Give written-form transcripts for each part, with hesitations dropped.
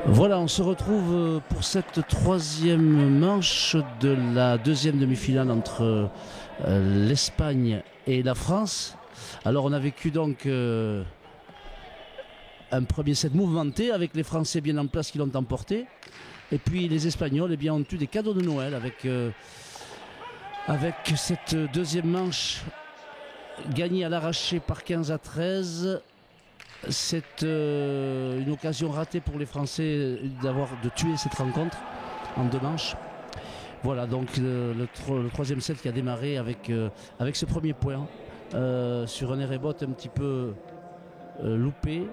Voilà, on se retrouve pour cette troisième manche de la deuxième demi-finale entre l'Espagne et la France. Alors on a vécu donc un premier set mouvementé avec les Français bien en place qui l'ont emporté. Et puis les Espagnols ont eu des cadeaux de Noël avec cette deuxième manche gagnée à l'arraché par 15-13. C'est une occasion ratée pour les Français de tuer cette rencontre en deux manches. Voilà donc le troisième set qui a démarré avec ce premier point sur un arrêt-bot un petit peu loupé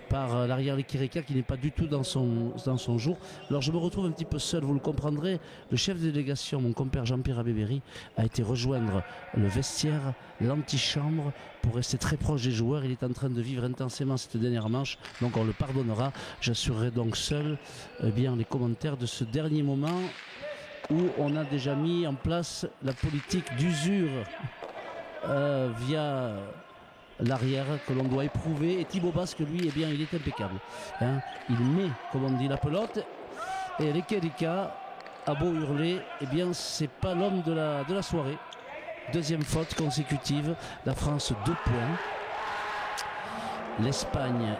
par l'arrière Lequerica qui n'est pas du tout dans son jour. Alors je me retrouve un petit peu seul, vous le comprendrez. Le chef de délégation, mon compère Jean-Pierre Abébéry, a été rejoindre le vestiaire, l'antichambre, pour rester très proche des joueurs. Il est en train de vivre intensément cette dernière manche, donc on le pardonnera. J'assurerai donc seul les commentaires de ce dernier moment où on a déjà mis en place la politique d'usure via l'arrière que l'on doit éprouver. Et Thibaut Basque, lui, il est impeccable. Il met, comme on dit, la pelote. Et Lequerica a beau hurler, c'est pas l'homme de la soirée. Deuxième faute consécutive. La France, 2 points. L'Espagne,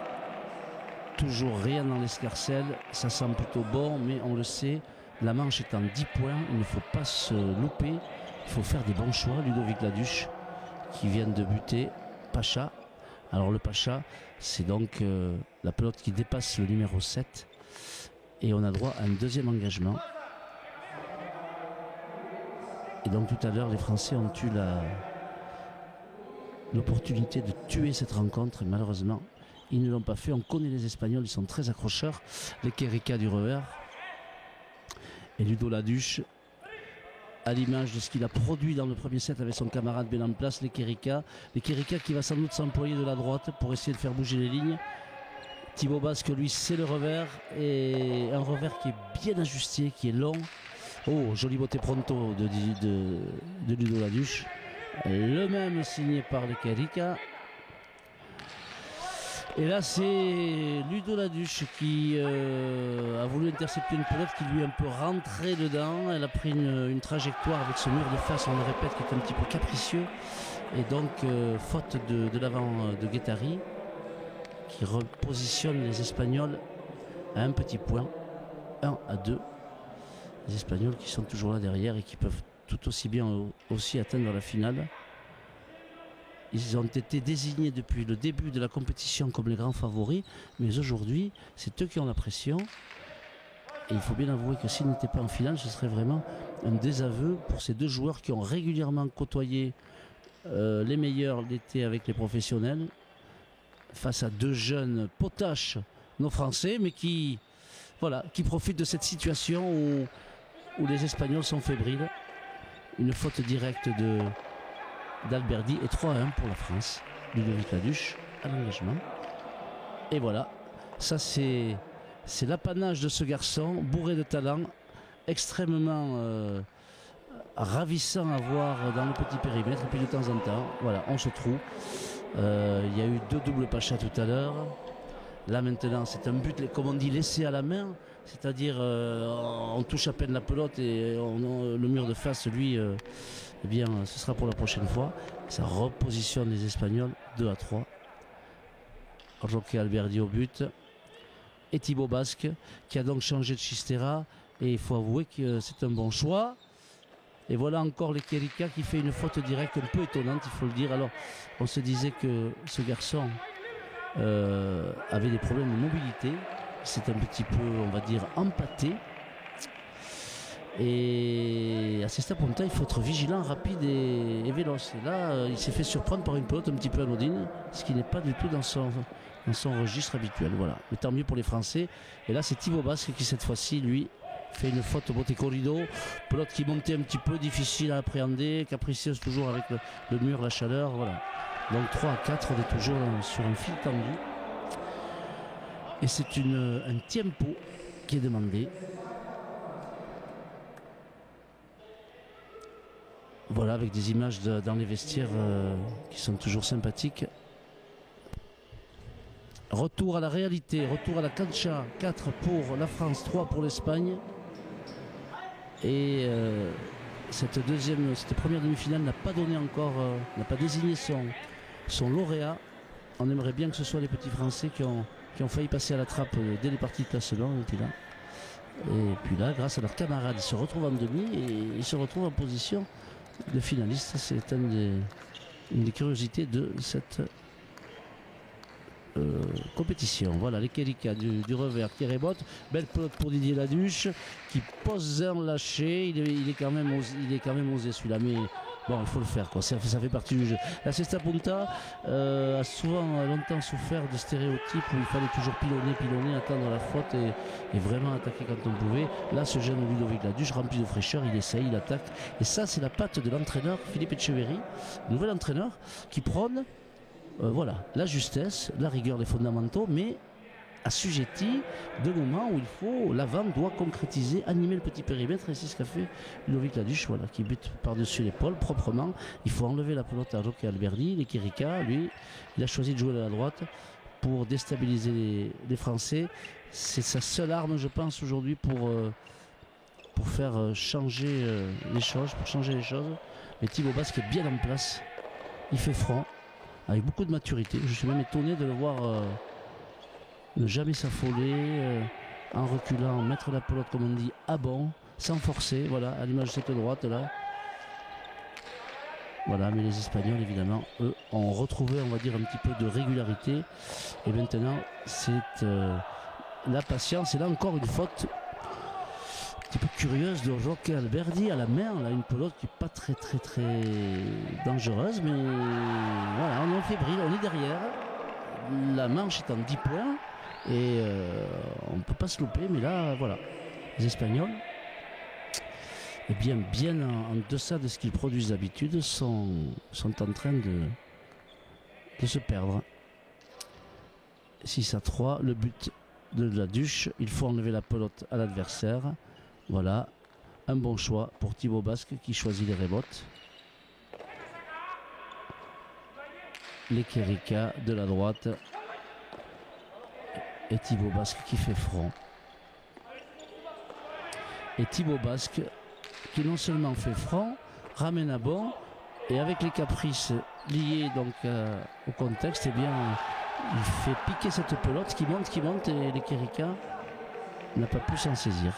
toujours rien dans l'escarcelle. Ça sent plutôt bon, mais on le sait, la manche est en 10 points. Il ne faut pas se louper. Il faut faire des bons choix. Ludovic Laduche, qui vient de buter. Pacha. Alors le Pacha, c'est donc la pelote qui dépasse le numéro 7 et on a droit à un deuxième engagement. Et donc tout à l'heure les Français ont eu l'opportunité de tuer cette rencontre et malheureusement ils ne l'ont pas fait. On connaît les Espagnols, ils sont très accrocheurs. Lequerica du revers et Ludo Laduche, à l'image de ce qu'il a produit dans le premier set avec son camarade bien en place, Lequerica qui va sans doute s'employer de la droite pour essayer de faire bouger les lignes. Thibaut Basque, lui, c'est le revers, et un revers qui est bien ajusté, qui est long. Oh, joli botte pronto de Ludo Laduche, le même signé par Lequerica. Et là c'est Ludo Laduche qui a voulu intercepter une pelote qui lui est un peu rentrée dedans. Elle a pris une trajectoire avec ce mur de face, on le répète, qui est un petit peu capricieux. Et donc faute de l'avant de Guettari qui repositionne les Espagnols à un petit point, 1-2. Les Espagnols qui sont toujours là derrière et qui peuvent tout aussi bien aussi atteindre la finale. Ils ont été désignés depuis le début de la compétition comme les grands favoris, mais aujourd'hui, c'est eux qui ont la pression. Et il faut bien avouer que s'ils n'étaient pas en finale, ce serait vraiment un désaveu pour ces deux joueurs qui ont régulièrement côtoyé les meilleurs l'été avec les professionnels, face à deux jeunes potaches, nos Français, mais qui profitent de cette situation où les Espagnols sont fébriles. Une faute directe d'Alberdi et 3-1 pour la France. Ludovic Laduche à l'engagement. Et voilà, ça c'est l'apanage de ce garçon, bourré de talent, extrêmement ravissant à voir dans le petit périmètre. Et puis de temps en temps, voilà, on se trouve. Il y a eu 2 doubles Pacha tout à l'heure. Là maintenant, c'est un but, comme on dit, laissé à la main. C'est-à-dire, on touche à peine la pelote et le mur de face, lui... ce sera pour la prochaine fois. Ça repositionne les Espagnols 2-3. Roque Alberdi au but. Et Thibaut Basque qui a donc changé de Chistera. Et il faut avouer que c'est un bon choix. Et voilà encore Lequerica qui fait une faute directe un peu étonnante, il faut le dire. Alors, on se disait que ce garçon avait des problèmes de mobilité. C'est un petit peu, on va dire, empâté. Et à Cesta-Ponta, il faut être vigilant, rapide et véloce. Et là, il s'est fait surprendre par une pelote un petit peu anodine, ce qui n'est pas du tout dans son registre habituel. Voilà. Mais tant mieux pour les Français. Et là, c'est Thibaut Basque qui, cette fois-ci, lui, fait une faute au botte corrido. Pelote qui montait un petit peu, difficile à appréhender, capricieuse toujours avec le mur, la chaleur. Voilà. Donc 3-4, on est toujours sur un fil tendu. Et c'est un tempo qui est demandé. Voilà, avec des images dans les vestiaires qui sont toujours sympathiques. Retour à la réalité, retour à la cancha. 4 pour la France, 3 pour l'Espagne. Et cette première demi-finale n'a pas donné encore, n'a pas désigné son lauréat. On aimerait bien que ce soit les petits Français qui ont failli passer à la trappe dès les parties de classement. Et puis là, grâce à leurs camarades, ils se retrouvent en demi et ils se retrouvent en position de finaliste. C'est une des curiosités de cette compétition. Voilà, les Kelika du revers qui rebote. Belle pelote pour Didier Laduche qui pose un lâcher. Il est quand même osé celui-là, mais bon, il faut le faire, quoi. Ça fait partie du jeu. La Cesta Punta a longtemps souffert de stéréotypes où il fallait toujours pilonner, attendre la faute et vraiment attaquer quand on pouvait. Là, ce jeune Ludovic Laduche, rempli de fraîcheur, il essaye, il attaque. Et ça, c'est la patte de l'entraîneur Philippe Etcheverry, nouvel entraîneur qui prône voilà, la justesse, la rigueur, les fondamentaux, mais assujetti de moments où l'avant doit concrétiser, animer le petit périmètre, et c'est ce qu'a fait Ludovic Laduche, voilà, qui bute par-dessus l'épaule proprement. Il faut enlever la pelote à Roque Alberdi. Les Kirika, lui, il a choisi de jouer de la droite pour déstabiliser les Français. C'est sa seule arme, je pense, aujourd'hui pour faire changer les choses, Mais Thibaut Basque est bien en place, il fait front avec beaucoup de maturité. Je suis même étonné de le voir ne jamais s'affoler, en reculant, mettre la pelote comme on dit à bon, sans forcer, voilà, à l'image de cette droite là. Voilà, mais les Espagnols évidemment, eux, ont retrouvé, on va dire, un petit peu de régularité. Et maintenant, c'est la patience. Et là encore une faute un petit peu curieuse de Roque Alberdi à la main, là, une pelote qui n'est pas très dangereuse, mais voilà, on est fébrile, on est derrière. La manche est en 10 points et on ne peut pas se louper, mais là, voilà, les Espagnols, eh bien en deçà de ce qu'ils produisent d'habitude, sont en train de se perdre. 6-3, le but de Laduche, il faut enlever la pelote à l'adversaire. Voilà, un bon choix pour Thibaut Basque qui choisit les rebotes. Les Kerika de la droite et Thibaut Basque qui fait front. Et Thibaut Basque qui non seulement fait front, ramène à bon, et avec les caprices liés donc au contexte, eh bien il fait piquer cette pelote qui monte et les Kerika n'a pas pu s'en saisir.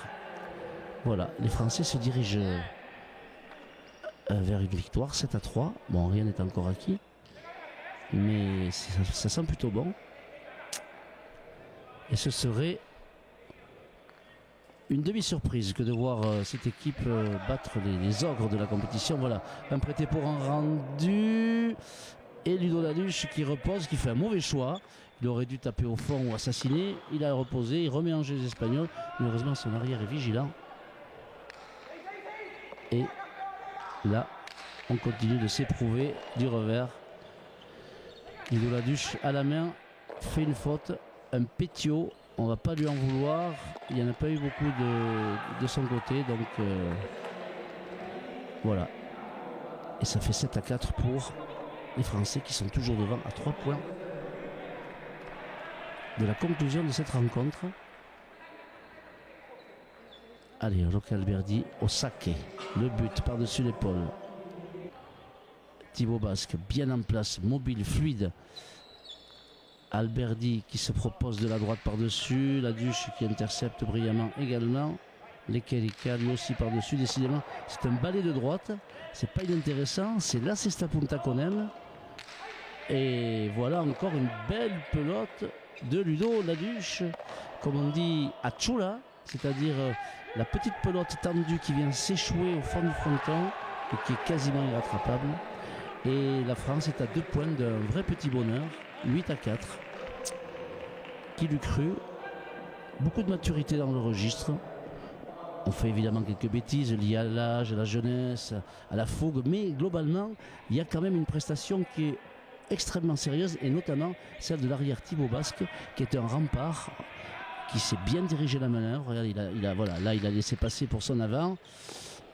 Voilà, les Français se dirigent vers une victoire 7-3. Bon, rien n'est encore acquis, mais ça sent plutôt bon. Et ce serait une demi-surprise que de voir cette équipe battre les ogres de la compétition. Voilà, un prêté pour un rendu. Et Ludo Laduche qui repose, qui fait un mauvais choix. Il aurait dû taper au fond ou assassiner. Il a reposé, il remet en jeu les Espagnols. Malheureusement, son arrière est vigilant. Et là, on continue de s'éprouver du revers. Ludo Laduche à la main fait une faute, un pétio. On ne va pas lui en vouloir. Il n'y en a pas eu beaucoup de son côté. Donc voilà. Et ça fait 7-4 pour les Français qui sont toujours devant à 3 points de la conclusion de cette rencontre. Allez, Roque Alberdi au saké. Le but par-dessus l'épaule. Thibaut Basque bien en place, mobile, fluide. Alberdi qui se propose de la droite par-dessus. Laduche qui intercepte brillamment également. Les Kerika lui aussi par-dessus. Décidément, c'est un balai de droite. C'est pas inintéressant. C'est la Cesta Punta qu'on aime. Et voilà encore une belle pelote de Ludo Laduche. Comme on dit à Chula, c'est-à-dire la petite pelote tendue qui vient s'échouer au fond du fronton et qui est quasiment irrattrapable. Et la France est à 2 points d'un vrai petit bonheur, 8-4. Qui l'eût cru? Beaucoup de maturité dans le registre. On fait évidemment quelques bêtises liées à l'âge, à la jeunesse, à la fougue, mais globalement, il y a quand même une prestation qui est extrêmement sérieuse, et notamment celle de l'arrière Thibaut Basque, qui est un rempart, qui s'est bien dirigé la manœuvre. Regarde, voilà, là, il a laissé passer pour son avant.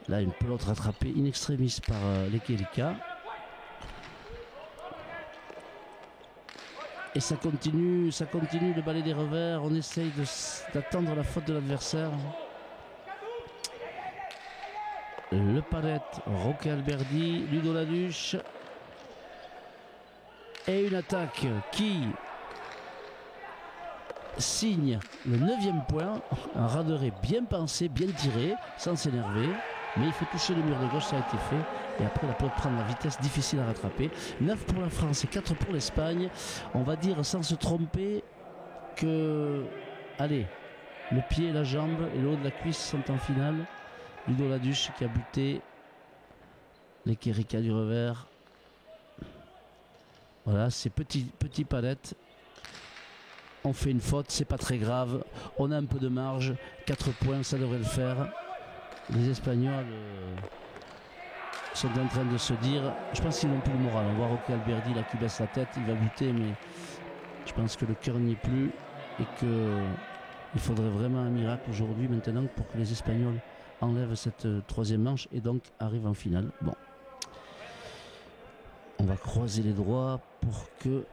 Là, une pelote rattrapée in extremis par les Kerika. Et ça continue le balai des revers. On essaye d'attendre la faute de l'adversaire. Le palette, Roque Alberdi, Ludo Laduche. Et une attaque qui signe le 9e point. Un raderet bien pensé, bien tiré, sans s'énerver. Mais il faut toucher le mur de gauche, ça a été fait. Et après, la peut prendre la vitesse, difficile à rattraper. 9 pour la France et 4 pour l'Espagne. On va dire sans se tromper que, allez, le pied, la jambe et le haut de la cuisse sont en finale. Ludo Laduche qui a buté. Les Quérica du revers. Voilà, ces petits palettes. On fait une faute, c'est pas très grave. On a un peu de marge. 4 points, ça devrait le faire. Les Espagnols sont en train de se dire, je pense qu'ils n'ont plus le moral. On voit Roque Alberdi là qui baisse la tête, il va buter, mais je pense que le cœur n'y est plus et qu'il faudrait vraiment un miracle aujourd'hui maintenant pour que les Espagnols enlèvent cette 3e manche et donc arrivent en finale. Bon, on va croiser les doigts pour que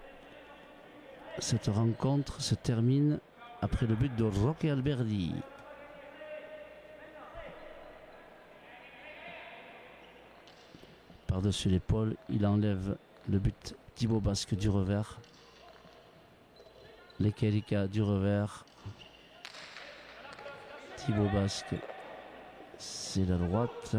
cette rencontre se termine après le but de Roque Alberdi. Par-dessus l'épaule, il enlève le but. Thibaut Basque du revers. Les Quérica du revers. Thibaut Basque, c'est la droite.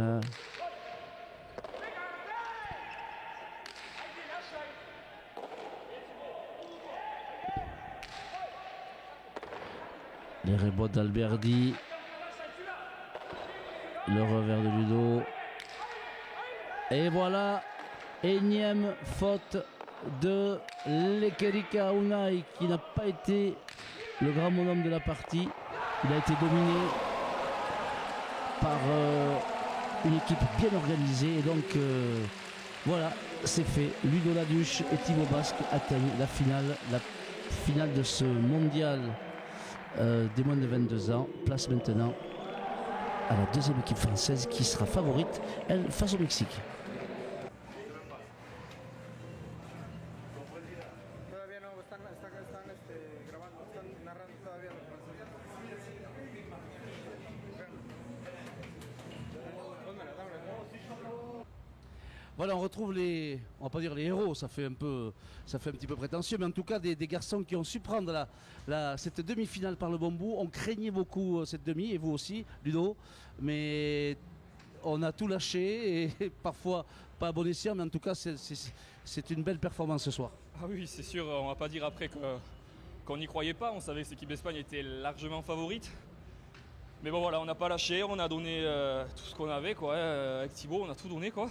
Les rebots d'Alberdi. Le revers de Ludo. Et voilà, énième faute de l'Ekerika Unai qui n'a pas été le grand bonhomme de la partie. Il a été dominé par une équipe bien organisée. Et donc voilà, c'est fait. Ludo Laduche et Thibaut Basque atteignent la finale de ce mondial des moins de 22 ans. Place maintenant à la 2e équipe française qui sera favorite, elle, face au Mexique. Voilà, on retrouve on va pas dire les héros, ça fait un petit peu prétentieux, mais en tout cas des garçons qui ont su prendre cette demi-finale par le bon bout. On craignait beaucoup cette demi, et vous aussi, Ludo, mais on a tout lâché, et parfois pas à bon escient, mais en tout cas c'est une belle performance ce soir. Ah oui, c'est sûr, on va pas dire après qu'on n'y croyait pas, on savait que cette équipe d'Espagne était largement favorite. Mais bon voilà, on n'a pas lâché, on a donné tout ce qu'on avait, quoi, avec Thibaut, on a tout donné, quoi.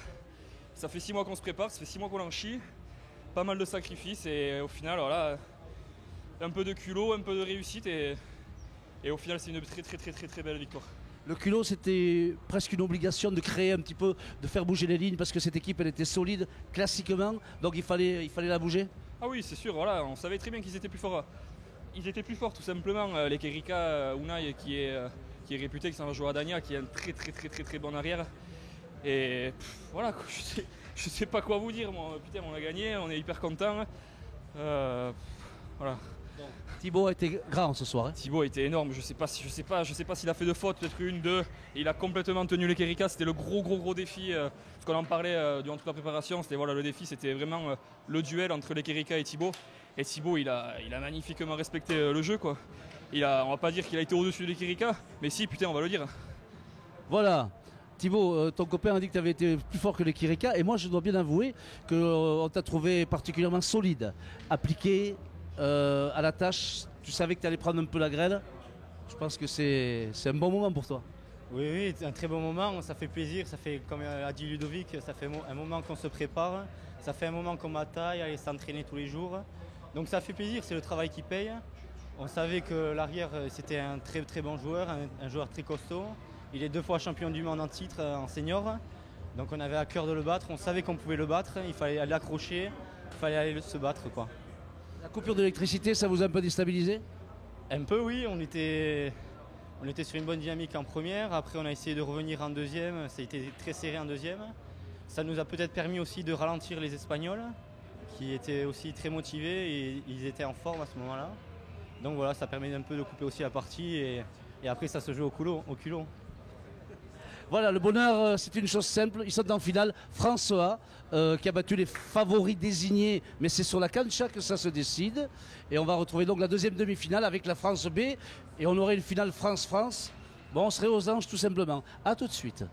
Ça fait 6 mois qu'on se prépare, ça fait 6 mois qu'on en chie, pas mal de sacrifices, et au final, voilà, un peu de culot, un peu de réussite, et au final, c'est une très belle victoire. Le culot, c'était presque une obligation de créer un petit peu, de faire bouger les lignes, parce que cette équipe, elle était solide classiquement, donc il fallait la bouger. Ah oui, c'est sûr, voilà, on savait très bien qu'ils étaient plus forts. Ils étaient plus forts tout simplement. Les Quérica Unai qui est réputé, qui s'en va jouer à Dania, qui est un très bon arrière. Et voilà, je sais pas quoi vous dire, moi. Putain, on a gagné, on est hyper content. Voilà. Donc, Thibaut a été grand ce soir. Hein. Thibaut a été énorme. Je sais pas s'il a fait de fautes, peut-être une, deux. Il a complètement tenu les Quérica. C'était le gros défi. Parce qu'on en parlait durant toute la préparation. C'était voilà, le défi, c'était vraiment le duel entre les Quérica et Thibaut. Et Thibaut, il a magnifiquement respecté le jeu, quoi. On va pas dire qu'il a été au-dessus des Quérica, mais si, putain, on va le dire. Voilà. Thibaut, ton copain a dit que tu avais été plus fort que les Quérica, et moi je dois bien avouer qu'on t'a trouvé particulièrement solide, appliqué à la tâche. Tu savais que tu allais prendre un peu la grêle. Je pense que c'est un bon moment pour toi. Oui, c'est un très bon moment, ça fait plaisir, ça fait, comme a dit Ludovic, ça fait un moment qu'on se prépare, ça fait un moment qu'on bataille, aller s'entraîner tous les jours. Donc ça fait plaisir, c'est le travail qui paye. On savait que l'arrière c'était un très bon joueur, un joueur très costaud. Il est 2 fois champion du monde en titre en senior. Donc on avait à cœur de le battre, on savait qu'on pouvait le battre, il fallait aller l'accrocher, il fallait aller se battre, quoi. La coupure d'électricité, ça vous a un peu déstabilisé ? Un peu, oui, on était sur une bonne dynamique en première, après on a essayé de revenir en deuxième, ça a été très serré en deuxième. Ça nous a peut-être permis aussi de ralentir les Espagnols. qui étaient aussi très motivés et ils étaient en forme à ce moment-là. Donc voilà, ça permet un peu de couper aussi la partie et après ça se joue au culot. Voilà, le bonheur, c'est une chose simple. Ils sont en finale. François, qui a battu les favoris désignés, mais c'est sur la cancha que ça se décide. Et on va retrouver donc la deuxième demi-finale avec la France B. Et on aurait une finale France-France. Bon, on serait aux anges tout simplement. A tout de suite.